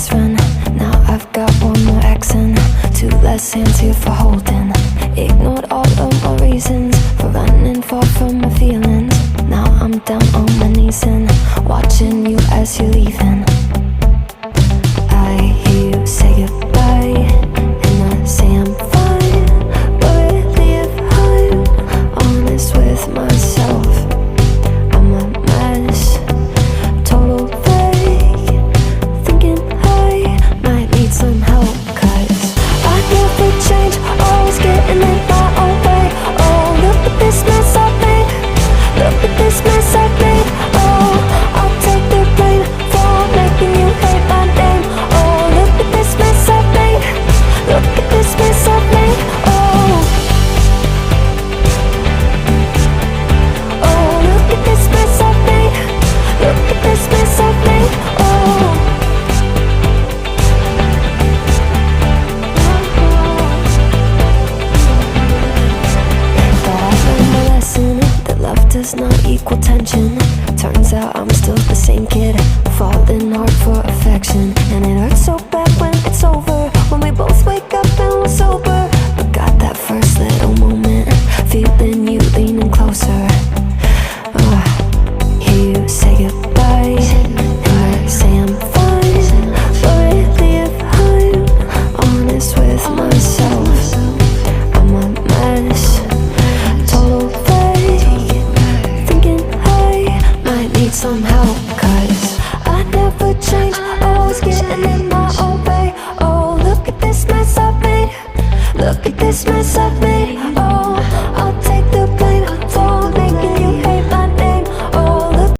best friend. Now I've got one more accent, two less hands here for holding. Ignored all of my reasons for running far from my feelings. Now I'm down on my knees and watching you as you're leaving. I hear you say goodbye, and I say I'm fine, but really if I'm honest with myself, I'm a mess, total fake, thinking I might need some help. Cause I never change, always getting in my own way. Oh, look at this mess I've made, look at this mess I've made. Oh, I'll take the blame for making you hate my name. Oh, look at this mess I've made, look at this mess I've made. Oh, oh, look at this mess I've made, look at this mess I've made. Oh, but I've learned my lesson that love does not equal tension. Turns out I'm still the same kid, falling hard for affection. And it hurts so bad when it's over, when we both wake up and we're sober. But got that first little moment, feeling you leaning closer. Hear you say goodbye, and I say I'm fine, but really if I'm honest with myself, I'm a mess, total fake, thinking I might need some help. Cause I never change, always getting in my own way. Oh, look at this mess I've made, look at this mess I've made. Oh,